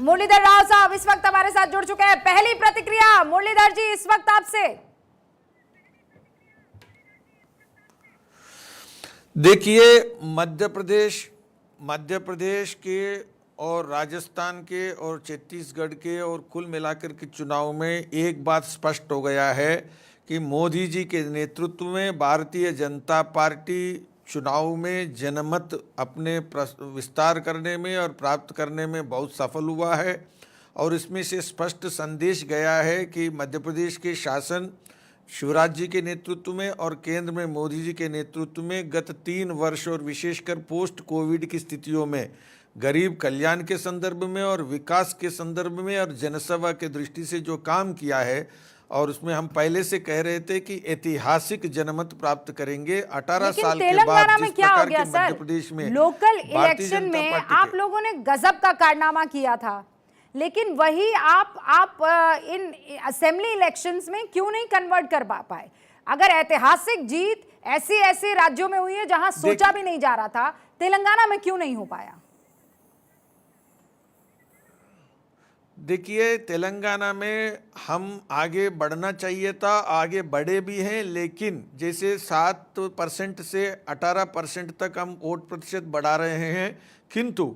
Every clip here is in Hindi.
मुरलीधर राव साहब इस वक्त हमारे साथ जुड़ चुके हैं। पहली प्रतिक्रिया मुरलीधर जी इस वक्त आपसे। देखिए, मध्य प्रदेश के और राजस्थान के और छत्तीसगढ़ के और कुल मिलाकर के चुनाव में एक बात स्पष्ट हो गया है कि मोदी जी के नेतृत्व में भारतीय जनता पार्टी चुनाव में जनमत अपने विस्तार करने में और प्राप्त करने में बहुत सफल हुआ है। और इसमें से स्पष्ट संदेश गया है कि मध्य प्रदेश के शासन शिवराज जी के नेतृत्व में और केंद्र में मोदी जी के नेतृत्व में गत 3 वर्ष और विशेषकर पोस्ट कोविड की स्थितियों में गरीब कल्याण के संदर्भ में और विकास के संदर्भ में और जनसेवा के दृष्टि से जो काम किया है, और उसमें हम पहले से कह रहे थे कि ऐतिहासिक जनमत प्राप्त करेंगे 18 साल के बाद। जिस प्रकार के मध्य प्रदेश में लोकल इलेक्शन में आप लोगों ने गजब का कारनामा किया था, लेकिन वही आप इन असेंबली इलेक्शंस में क्यों नहीं कन्वर्ट कर पाए? अगर ऐतिहासिक जीत ऐसे राज्यों में हुई है जहां सोचा भी नहीं जा रहा था, तेलंगाना में क्यों नहीं हो पाया? देखिए, तेलंगाना में हम आगे बढ़ना चाहिए था, आगे बढ़े भी हैं, लेकिन जैसे 7% से 18% तक हम वोट प्रतिशत बढ़ा रहे हैं, किंतु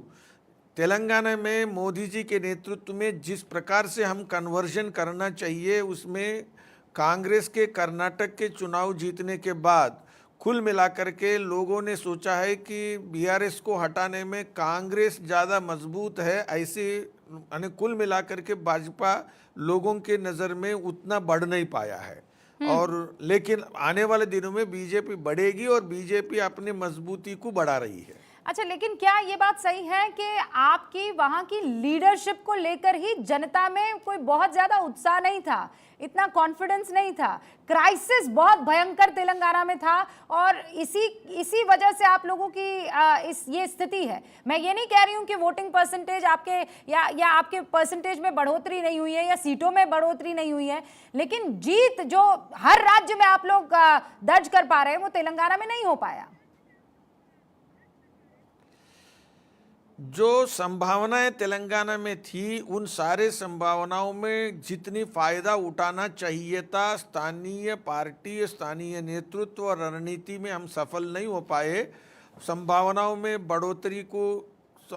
तेलंगाना में मोदी जी के नेतृत्व में जिस प्रकार से हम कन्वर्जन करना चाहिए, उसमें कांग्रेस के कर्नाटक के चुनाव जीतने के बाद कुल मिलाकर के लोगों ने सोचा है कि बीआरएस को हटाने में कांग्रेस ज़्यादा मजबूत है। ऐसे यानी कुल मिलाकर के भाजपा लोगों के नज़र में उतना बढ़ नहीं पाया है। और लेकिन आने वाले दिनों में बीजेपी बढ़ेगी और बीजेपी अपनी मजबूती को बढ़ा रही है। अच्छा, लेकिन क्या ये बात सही है कि आपकी वहां की लीडरशिप को लेकर ही जनता में कोई बहुत ज्यादा उत्साह नहीं था, इतना कॉन्फिडेंस नहीं था? क्राइसिस बहुत भयंकर तेलंगाना में था और इसी वजह से आप लोगों की ये स्थिति है। मैं ये नहीं कह रही हूं कि वोटिंग परसेंटेज आपके या आपके परसेंटेज में बढ़ोतरी नहीं हुई है या सीटों में बढ़ोतरी नहीं हुई है, लेकिन जीत जो हर राज्य में आप लोग दर्ज कर पा रहे हैं वो तेलंगाना में नहीं हो पाया। जो संभावनाएं तेलंगाना में थी, उन सारे संभावनाओं में जितनी फायदा उठाना चाहिए था स्थानीय पार्टी, स्थानीय नेतृत्व और रणनीति में हम सफल नहीं हो पाए। संभावनाओं में बढ़ोतरी को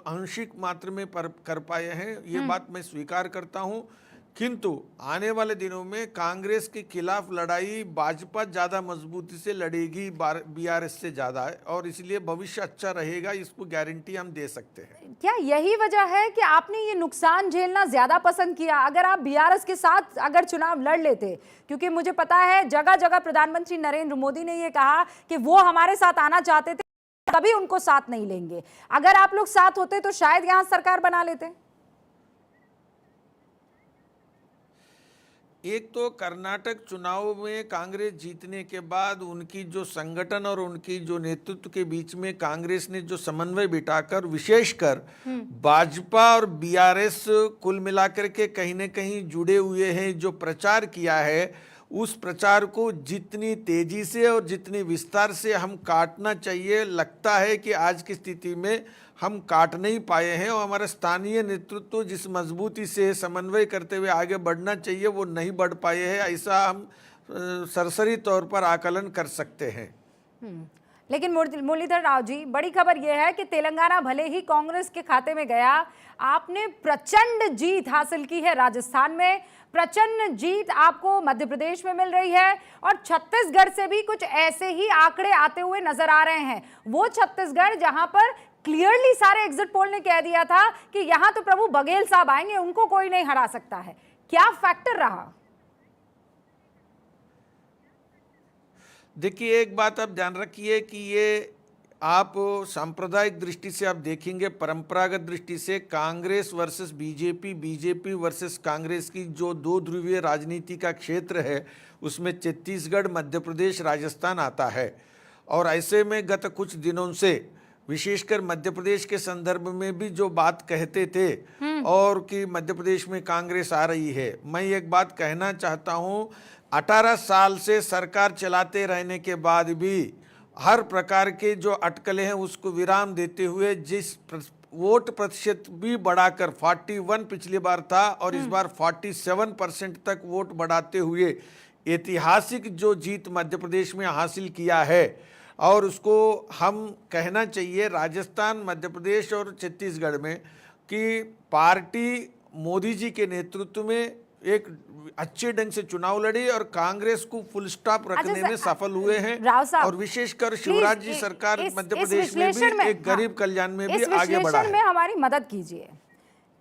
आंशिक मात्रा में कर पाए हैं, ये बात मैं स्वीकार करता हूं, किंतु आने वाले दिनों में कांग्रेस के खिलाफ लड़ाई भाजपा ज़्यादा मजबूती से लड़ेगी बीआरएस से ज़्यादा है, और इसलिए भविष्य अच्छा रहेगा, इसको गारंटी हम दे सकते हैं। क्या यही वजह है कि आपने ये नुकसान झेलना ज़्यादा पसंद किया? अगर आप बीआरएस के साथ अगर चुनाव लड़ लेते, क्योंकि मुझे पता है जगह जगह प्रधानमंत्री नरेंद्र मोदी ने ये कहा कि वो हमारे साथ आना चाहते थे, कभी उनको साथ नहीं लेंगे। अगर आप लोग साथ होते तो शायद यहाँ सरकार बना लेते। एक तो कर्नाटक चुनाव में कांग्रेस जीतने के बाद उनकी जो संगठन और उनकी जो नेतृत्व के बीच में कांग्रेस ने जो समन्वय बिठाकर विशेषकर भाजपा और बीआरएस कुल मिलाकर के कहीं न कहीं जुड़े हुए हैं, जो प्रचार किया है, उस प्रचार को जितनी तेजी से और जितनी विस्तार से हम काटना चाहिए, लगता है कि आज की स्थिति में हम काट नहीं पाए हैं। और हमारा स्थानीय नेतृत्व जिस मजबूती से समन्वय करते हुए आगे बढ़ना चाहिए वो नहीं बढ़ पाए हैं, ऐसा हम सरसरी तौर पर आकलन कर सकते हैं। लेकिन मुरलीधर राव जी, बड़ी खबर यह है कि तेलंगाना भले ही कांग्रेस के खाते में गया, आपने प्रचंड जीत हासिल की है राजस्थान में, प्रचंड जीत आपको मध्य प्रदेश में मिल रही है, और छत्तीसगढ़ से भी कुछ ऐसे ही आंकड़े आते हुए नजर आ रहे हैं। वो छत्तीसगढ़ जहां पर क्लियरली सारे एग्जिट पोल ने कह दिया था कि यहां तो प्रभु बघेल साहब आएंगे, उनको कोई नहीं हरा सकता है। क्या फैक्टर रहा? देखिए, एक बात आप ध्यान रखिए कि ये आप सांप्रदायिक दृष्टि से आप देखेंगे, परंपरागत दृष्टि से Congress versus BJP, BJP versus Congress की जो 2 ध्रुवीय राजनीति का क्षेत्र है, उसमें छत्तीसगढ़, मध्य प्रदेश, राजस्थान आता है। और ऐसे में गत कुछ दिनों से विशेषकर मध्य प्रदेश के संदर्भ में भी जो बात कहते थे और कि मध्य प्रदेश में कांग्रेस आ रही है, मैं एक बात कहना चाहता हूं, 18 साल से सरकार चलाते रहने के बाद भी हर प्रकार के जो अटकलें हैं उसको विराम देते हुए जिस वोट प्रतिशत भी बढ़ाकर 41 पिछली बार था और इस बार 47% तक वोट बढ़ाते हुए ऐतिहासिक जो जीत मध्य प्रदेश में हासिल किया है। और उसको हम कहना चाहिए राजस्थान, मध्य प्रदेश और छत्तीसगढ़ में कि पार्टी मोदी जी के नेतृत्व में एक अच्छे ढंग से चुनाव लड़ी और कांग्रेस को फुल स्टॉप रखने में सफल हुए हैं। और विशेषकर शिवराज जी सरकार मध्य प्रदेश में भी एक गरीब कल्याण में भी आगे बढ़ा है। में हमारी मदद कीजिए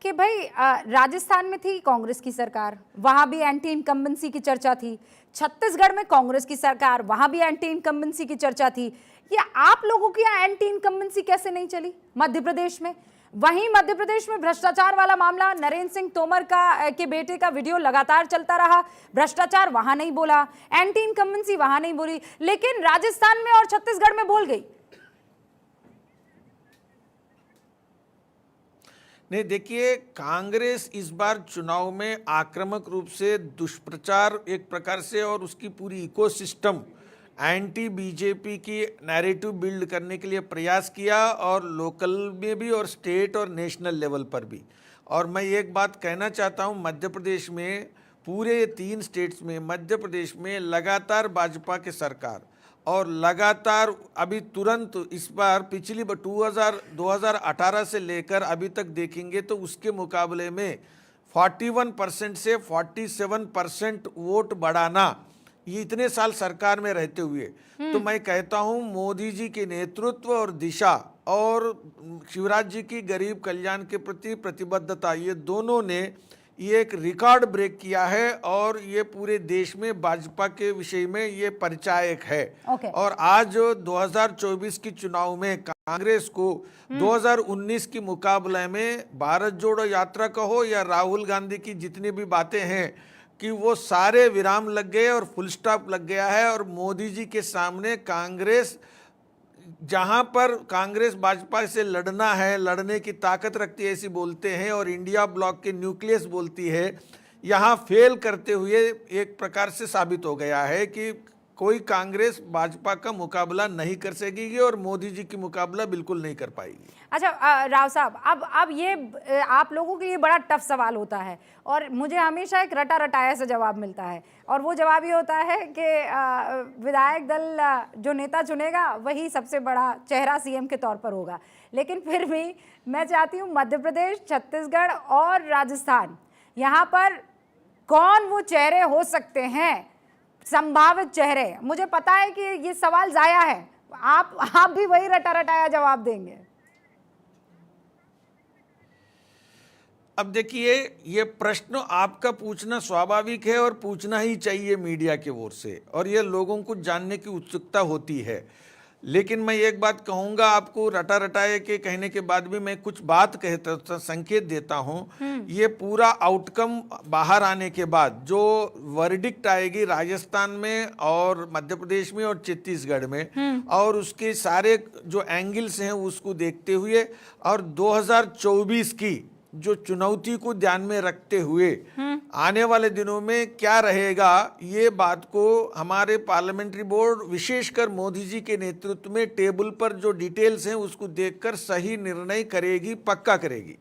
कि भाई राजस्थान में थी कांग्रेस की सरकार, वहां भी एंटी इनकम्बेंसी की चर्चा थी। छत्तीसगढ़ में कांग्रेस की सरकार, वहां भी एंटी इनकम्बेंसी की चर्चा थी। ये आप लोगों की यहाँ एंटी इनकम्बेंसी कैसे नहीं चली मध्य प्रदेश में? वहीं मध्य प्रदेश में भ्रष्टाचार वाला मामला, नरेंद्र सिंह तोमर के बेटे का वीडियो लगातार चलता रहा, भ्रष्टाचार वहां नहीं बोला, एंटी इनकम्बेंसी वहां नहीं बोली, लेकिन राजस्थान में और छत्तीसगढ़ में बोल गई। नहीं, देखिए, कांग्रेस इस बार चुनाव में आक्रामक रूप से दुष्प्रचार एक प्रकार से और उसकी पूरी इकोसिस्टम एंटी बीजेपी की नैरेटिव बिल्ड करने के लिए प्रयास किया, और लोकल में भी और स्टेट और नेशनल लेवल पर भी। और मैं एक बात कहना चाहता हूं, मध्य प्रदेश में पूरे 3 स्टेट्स में मध्य प्रदेश में लगातार भाजपा की सरकार, और लगातार अभी तुरंत इस बार पिछली 2018 से लेकर अभी तक देखेंगे तो उसके मुकाबले में 41% से 47% वोट बढ़ाना, ये इतने साल सरकार में रहते हुए। तो मैं कहता हूं मोदी जी के नेतृत्व और दिशा और शिवराज जी की गरीब कल्याण के प्रति प्रतिबद्धता, ये दोनों ने ये एक रिकॉर्ड ब्रेक किया है और ये पूरे देश में भाजपा के विषय में ये परिचायक है। और आज 2024 की चुनाव में कांग्रेस को 2019 के मुकाबले में भारत जोड़ो यात्रा कहो या राहुल गांधी की जितनी भी बातें हैं कि वो सारे विराम लग गए और फुल स्टॉप लग गया है। और मोदी जी के सामने कांग्रेस, जहां पर कांग्रेस भाजपा से लड़ना है, लड़ने की ताकत रखती है ऐसी बोलते हैं, और इंडिया ब्लॉक के न्यूक्लियस बोलती है, यहां फेल करते हुए एक प्रकार से साबित हो गया है कि कोई कांग्रेस भाजपा का मुकाबला नहीं कर सकेगी और मोदी जी की मुकाबला बिल्कुल नहीं कर पाएगी। अच्छा राव साहब, अब ये आप लोगों के लिए बड़ा टफ सवाल होता है और मुझे हमेशा एक रटा रटाया सा जवाब मिलता है, और वो जवाब ये होता है कि विधायक दल जो नेता चुनेगा वही सबसे बड़ा चेहरा सीएम के तौर पर होगा। लेकिन फिर भी मैं चाहती हूँ मध्य प्रदेश, छत्तीसगढ़ और राजस्थान, यहाँ पर कौन वो चेहरे हो सकते हैं, संभावित चेहरे? मुझे पता है कि ये सवाल जाया है, आप भी वही रटा रटाया जवाब देंगे। अब देखिए, ये प्रश्न आपका पूछना स्वाभाविक है और पूछना ही चाहिए मीडिया की ओर से, और ये लोगों को जानने की उत्सुकता होती है। लेकिन मैं एक बात कहूंगा आपको, रटा रटाए के कहने के बाद भी मैं कुछ बात कहता संकेत देता हूं। ये पूरा आउटकम बाहर आने के बाद जो वर्डिक्ट आएगी राजस्थान में और मध्य प्रदेश में और छत्तीसगढ़ में, और उसके सारे जो एंगल्स हैं उसको देखते हुए और 2024 की जो चुनौती को ध्यान में रखते हुए आने वाले दिनों में क्या रहेगा, ये बात को हमारे पार्लियामेंट्री बोर्ड विशेषकर मोदी जी के नेतृत्व में टेबल पर जो डिटेल्स हैं उसको देखकर सही निर्णय करेगी, पक्का करेगी।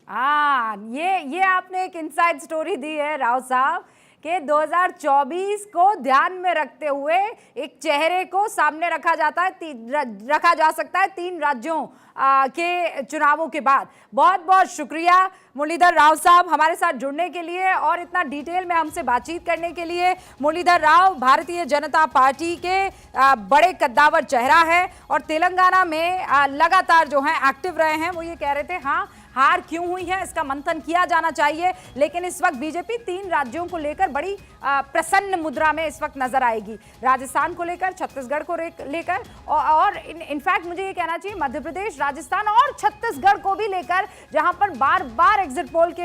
ये आपने एक इनसाइड स्टोरी दी है राव साहब कि 2024 को ध्यान में रखते हुए एक चेहरे को सामने रखा जा सकता है 3 राज्यों के चुनावों के बाद। बहुत बहुत शुक्रिया मुरलीधर राव साहब हमारे साथ जुड़ने के लिए और इतना डिटेल में हमसे बातचीत करने के लिए। मुरलीधर राव भारतीय जनता पार्टी के बड़े कद्दावर चेहरा है और तेलंगाना में लगातार जो है एक्टिव रहे हैं। वो ये कह रहे थे हाँ, हार क्यों हुई है इसका मंथन किया जाना चाहिए, लेकिन इस वक्त बीजेपी 3 राज्यों को लेकर बड़ी प्रसन्न मुद्रा में इस वक्त नजर आएगी, राजस्थान को लेकर, छत्तीसगढ़ को लेकर और इनफैक्ट मुझे ये कहना चाहिए मध्य प्रदेश, राजस्थान और छत्तीसगढ़ को भी लेकर, जहां पर बार बार एग्जिट पोल के